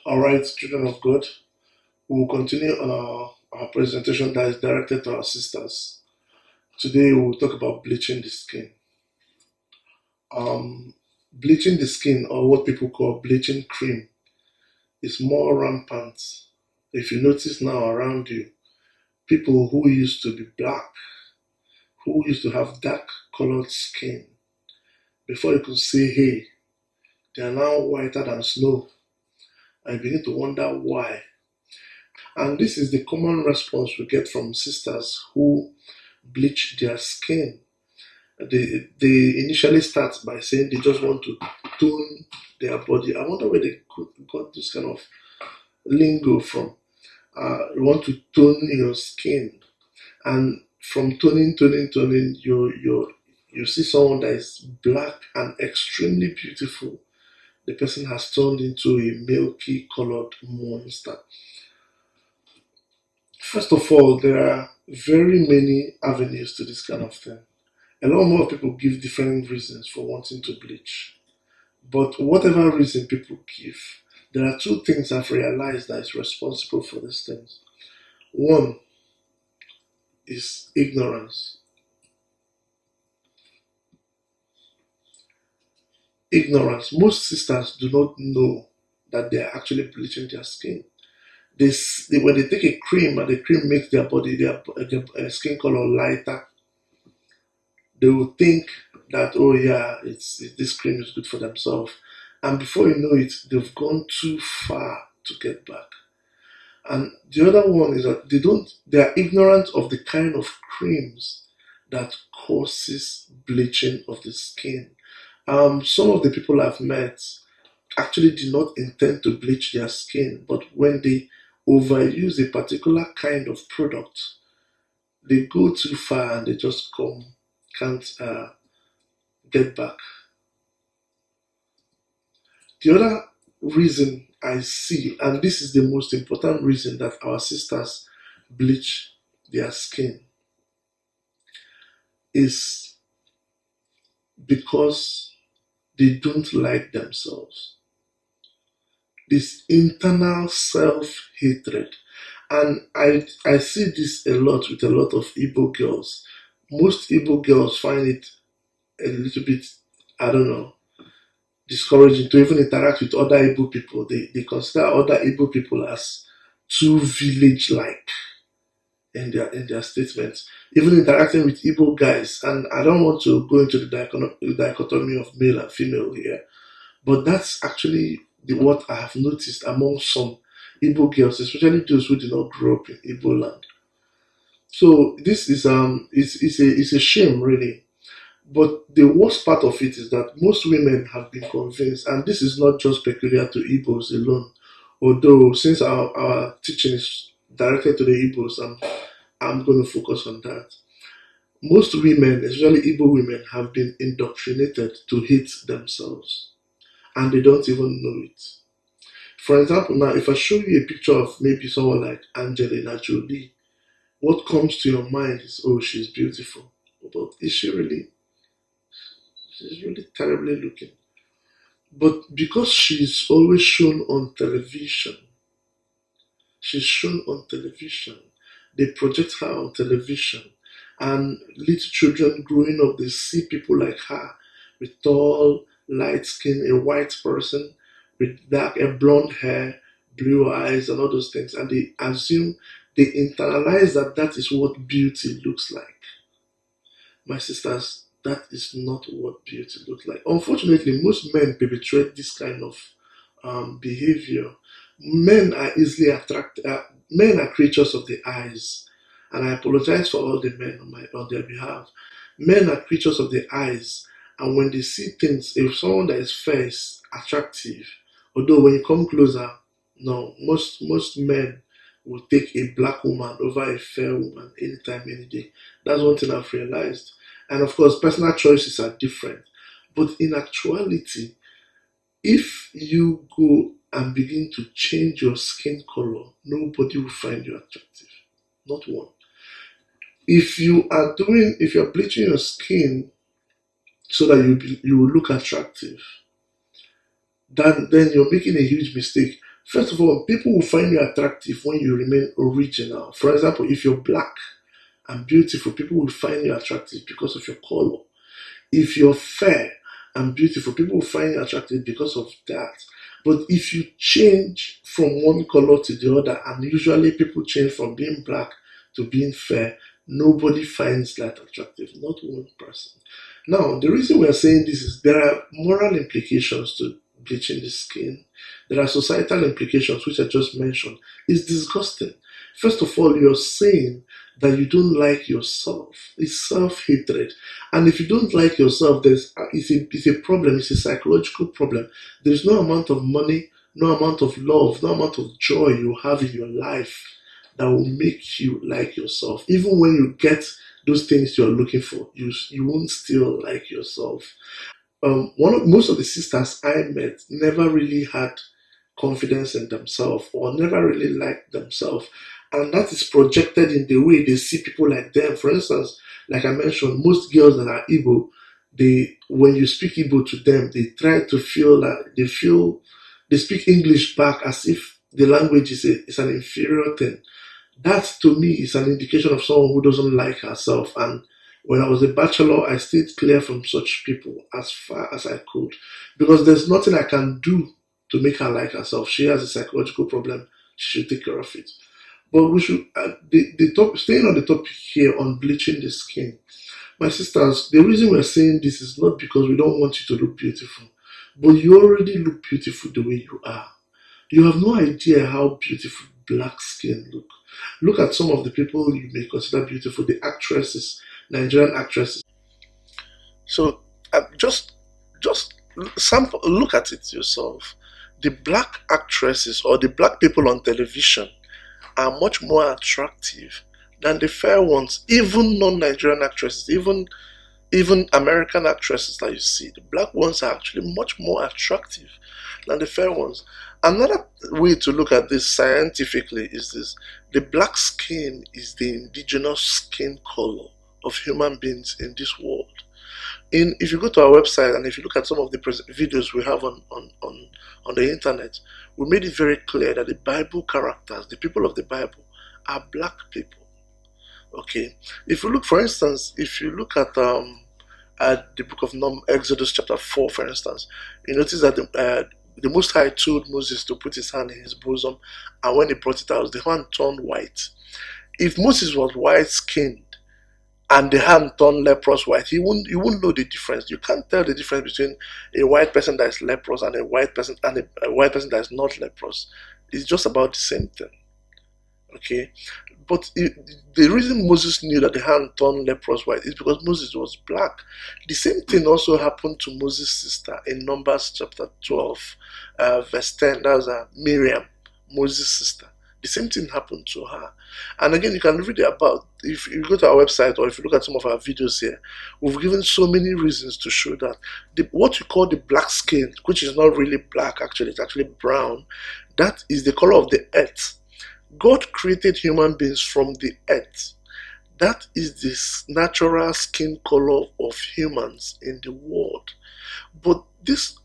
All right, children of God, we will continue on our presentation that is directed to our sisters. Today, we will talk about bleaching the skin. Um, Bleaching the skin, or what people call bleaching cream, is more rampant. If you notice now around you, people who used to be black, who used to have dark colored skin, before you could say, hey, they are now whiter than snow. I begin to wonder why. And this is the common response we get from sisters who bleach their skin. They initially start by saying they just want to tone their body. I wonder where they got this kind of lingo from. You want to tone your skin, and from toning, you see someone that is black and extremely beautiful. The person has turned into a milky colored monster. First of all, there are very many avenues to this kind of thing. A lot more people give different reasons for wanting to bleach. But whatever reason people give, there are two things I've realized that is responsible for these things. One is ignorance. Ignorance. Most sisters do not know that they are actually bleaching their skin. When they take a cream and the cream makes their skin color lighter, they will think that, oh yeah, this cream is good for themselves. And before you know it, they've gone too far to get back. And the other one is that they are ignorant of the kind of creams that causes bleaching of the skin. Some of the people I've met actually did not intend to bleach their skin, but when they overuse a particular kind of product, they go too far and they just can't get back. The other reason I see, and this is the most important reason that our sisters bleach their skin, is because they don't like themselves. This internal self-hatred. And I see this a lot with a lot of Igbo girls. Most Igbo girls find it a little bit, I don't know, discouraging to even interact with other Igbo people. They consider other Igbo people as too village-like in their statements. Even interacting with Igbo guys, and I don't want to go into the dichotomy of male and female here, but that's actually what I have noticed among some Igbo girls, especially those who did not grow up in Igbo land. So this is it's a shame really. But the worst part of it is that most women have been convinced, and this is not just peculiar to Igbos alone, although since our teaching is directed to the Igbos, I'm going to focus on that. Most women, especially Igbo women, have been indoctrinated to hate themselves, and they don't even know it. For example, now, if I show you a picture of maybe someone like Angelina Jolie, what comes to your mind is, oh, she's beautiful. But is she really? She's really terribly looking. But because she's always shown on television, they project her on television. And little children growing up, they see people like her with tall, light skin, a white person with dark and blonde hair, blue eyes, and all those things. And they internalize that is what beauty looks like. My sisters, that is not what beauty looks like. Unfortunately, most men perpetrate this kind of behavior. Men are easily attracted. Men are creatures of the eyes, and I apologize for all the men on their behalf. Men are creatures of the eyes, and when they see things, if someone that is fair is attractive, although when you come closer, no, most men will take a black woman over a fair woman anytime, any day. That's one thing I've realized. And of course, personal choices are different. But in actuality, if you go and begin to change your skin color, nobody will find you attractive. Not one. If you're bleaching your skin so that you will look attractive, then you're making a huge mistake. First of all, people will find you attractive when you remain original. For example, if you're black and beautiful, people will find you attractive because of your color. If you're fair and beautiful, people will find you attractive because of that. But if you change from one color to the other, and usually people change from being black to being fair, nobody finds that attractive, not one person. Now, the reason we're saying this is there are moral implications to bleaching the skin. There are societal implications, which I just mentioned. It's disgusting. First of all, you're saying that you don't like yourself. It's self-hatred. And if you don't like yourself, it's a problem. It's a psychological problem. There's no amount of money, no amount of love, no amount of joy you have in your life that will make you like yourself. Even when you get those things you're looking for, you won't still like yourself. Most of the sisters I met never really had confidence in themselves or never really liked themselves, and that is projected in the way they see people like them. For instance, like I mentioned, most girls that are Igbo, they when you speak Igbo to them, they try to feel that they speak English back as if the language is an inferior thing. That to me is an indication of someone who doesn't like herself. And when I was a bachelor, I stayed clear from such people as far as I could because there's nothing I can do to make her like herself. She has a psychological problem. She should take care of it. But we should staying on the topic here on bleaching the skin. My sisters, the reason we're saying this is not because we don't want you to look beautiful, but you already look beautiful the way you are. You have no idea how beautiful black skin look. Look at some of the people you may consider beautiful, the actresses, Nigerian actresses. So just sample, look at it yourself. The black actresses or the black people on television are much more attractive than the fair ones, even non-Nigerian actresses, even American actresses that you see. The black ones are actually much more attractive than the fair ones. Another way to look at this scientifically is this: the black skin is the indigenous skin color of human beings in this world. If you go to our website and if you look at some of the videos we have on the internet, we made it very clear that the Bible characters, the people of the Bible, are black people. Okay, if you look, for instance, if you look at the book of Exodus chapter 4, for instance, you notice that the Most High told Moses to put his hand in his bosom, and when he brought it out, the hand turned white. If Moses was white-skinned and the hand turned leprous white, he wouldn't know the difference. You can't tell the difference between a white person that is leprous and a white person that is not leprous. It's just about the same thing. Okay, but the reason Moses knew that the hand turned leprous white is because Moses was black. The same thing also happened to Moses' sister in Numbers chapter 12, verse 10. That was Miriam, Moses' sister. The same thing happened to her. And again, you can read about, if you go to our website or if you look at some of our videos here, we've given so many reasons to show that what you call the black skin, which is not really black actually, it's actually brown, that is the color of the earth. God created human beings from the earth. That is the natural skin color of humans in the world. But this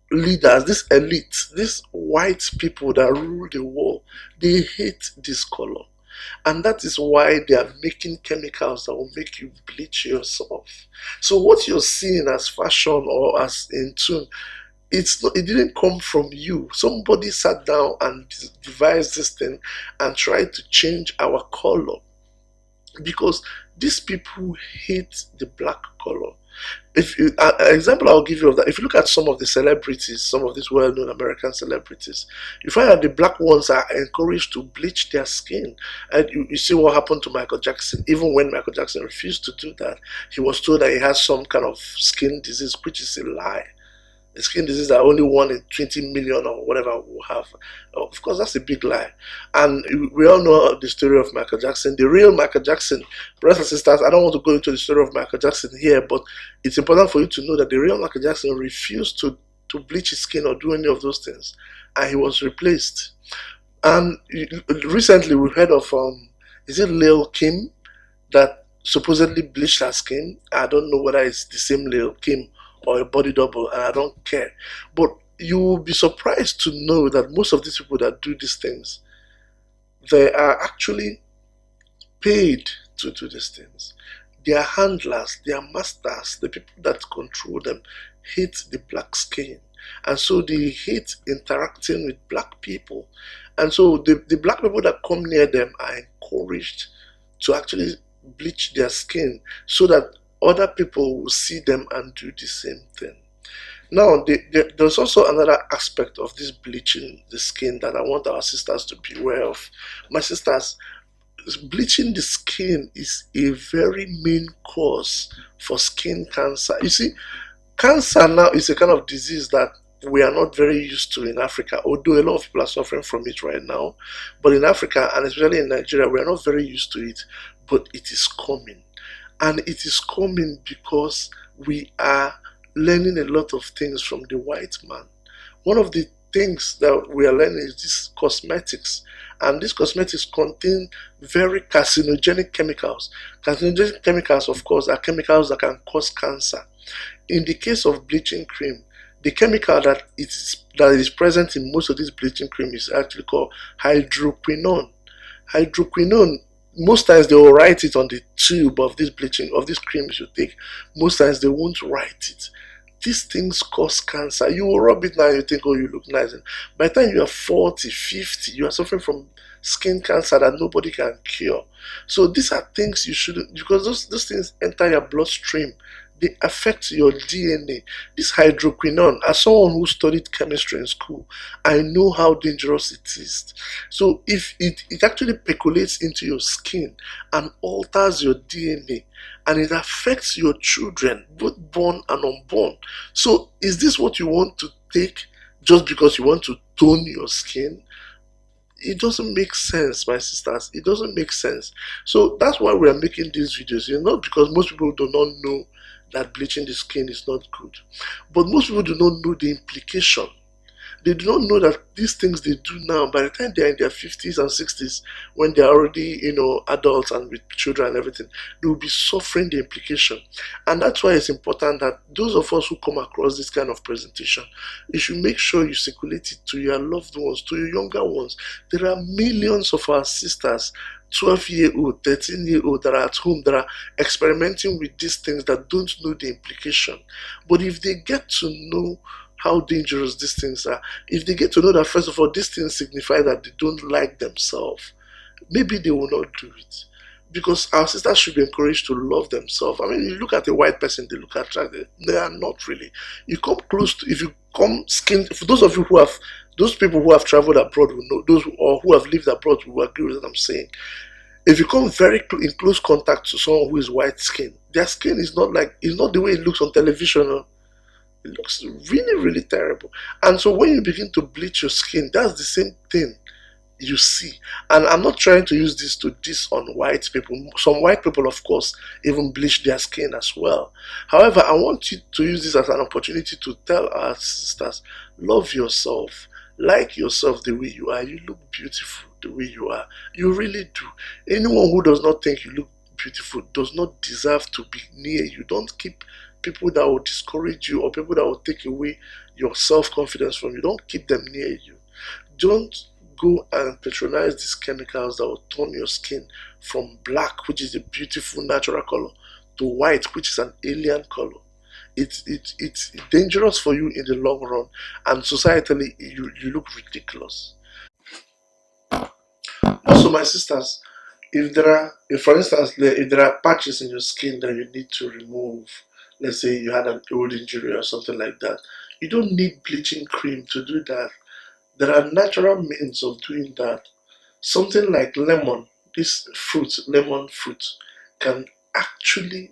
leaders, this elite, these white people that rule the world, they hate this color. And that is why they are making chemicals that will make you bleach yourself. So what you're seeing as fashion or as in tune, it didn't come from you. Somebody sat down and devised this thing and tried to change our color. Because these people hate the black color. An example I'll give you of that, if you look at some of the celebrities, some of these well-known American celebrities, you find that the black ones are encouraged to bleach their skin. And you see what happened to Michael Jackson. Even when Michael Jackson refused to do that, he was told that he has some kind of skin disease, which is a lie. A skin disease that only 1 in 20 million or whatever will have. Of course, that's a big lie. And we all know the story of Michael Jackson. The real Michael Jackson, brothers and sisters, I don't want to go into the story of Michael Jackson here, but it's important for you to know that the real Michael Jackson refused to bleach his skin or do any of those things. And he was replaced. And recently we heard of, is it Lil Kim that supposedly bleached her skin? I don't know whether it's the same Lil Kim or a body double, and I don't care. But you will be surprised to know that most of these people that do these things, they are actually paid to do these things. Their handlers, their masters, the people that control them, hate the black skin. And so they hate interacting with black people. And so the black people that come near them are encouraged to actually bleach their skin so that other people will see them and do the same thing. Now, there's also another aspect of this bleaching the skin that I want our sisters to be aware of. My sisters, bleaching the skin is a very main cause for skin cancer. You see, cancer now is a kind of disease that we are not very used to in Africa, although a lot of people are suffering from it right now. But in Africa, and especially in Nigeria, we are not very used to it, but it is coming. And it is coming because we are learning a lot of things from the white man. One of the things that we are learning is this cosmetics, and these cosmetics contain very carcinogenic chemicals. Carcinogenic chemicals, of course, are chemicals that can cause cancer. In the case of bleaching cream, the chemical that is present in most of this bleaching cream is actually called hydroquinone. Hydroquinone, most times they will write it on the tube of this bleaching, of this creams you take. Most times they won't write it. These things cause cancer. You will rub it now and you think, oh, you look nice. And by the time you are 40, 50, you are suffering from skin cancer that nobody can cure. So these are things you shouldn't, because those things enter your bloodstream. They affect your DNA. This hydroquinone, as someone who studied chemistry in school, I know how dangerous it is. So if it actually percolates into your skin and alters your DNA, and it affects your children, both born and unborn. So is this what you want to take just because you want to tone your skin? It doesn't make sense, my sisters. It doesn't make sense. So that's why we are making these videos. Not because most people do not know that bleaching the skin is not good, but most people do not know the implication. They do not know that these things they do now, by the time they are in their 50s and 60s, when they are already, adults and with children and everything, they will be suffering the implication. And that's why it's important that those of us who come across this kind of presentation, you should make sure you circulate it to your loved ones, to your younger ones. There are millions of our sisters, 12-year-old, 13-year-old, that are at home, that are experimenting with these things, that don't know the implication. But if they get to know how dangerous these things are, if they get to know that, first of all, these things signify that they don't like themselves, maybe they will not do it. Because our sisters should be encouraged to love themselves. I mean, you look at a white person, they look attractive. They are not really. You come close to, if you come skin, for those of you who have, those people who have traveled abroad will know, those or who have lived abroad will agree with what I'm saying. If you come in close contact to someone who is white skin, their skin is not the way it looks on television. It looks really, really terrible. And so when you begin to bleach your skin, that's the same thing you see. And I'm not trying to use this to diss on white people. Some white people, of course, even bleach their skin as well. However, I want you to use this as an opportunity to tell our sisters, love yourself. Like yourself the way you are. You look beautiful the way you are. You really do. Anyone who does not think you look beautiful does not deserve to be near you. Don't keep people that will discourage you or people that will take away your self-confidence from you. Don't keep them near you. Don't go and patronize these chemicals that will turn your skin from black, which is a beautiful natural color, to white, which is an alien color. It's dangerous for you in the long run, and societally you look ridiculous. Also, my sisters, if for instance, if there are patches in your skin that you need to remove, let's say you had an old injury or something like that, you don't need bleaching cream to do that. There are natural means of doing that. Something like lemon, this fruit, lemon fruit, can actually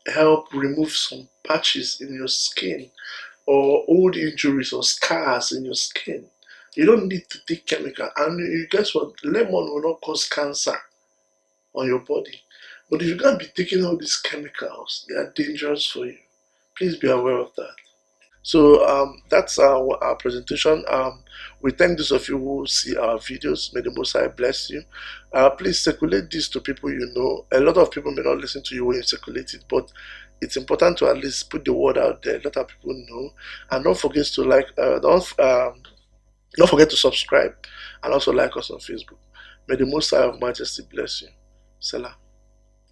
help remove some patches in your skin or old injuries or scars in your skin. You don't need to take chemical. And you guess what? Lemon will not cause cancer on your body. But if you can't be taking all these chemicals, they are dangerous for you. Please be aware of that. So that's our presentation. We thank those of you who see our videos. May the Most High bless you. Please circulate this to people you know. A lot of people may not listen to you when you circulate it, but it's important to at least put the word out there, let our people know. And don't forget to like, don't forget to subscribe, and also like us on Facebook. May the Most High of Majesty bless you. Salah.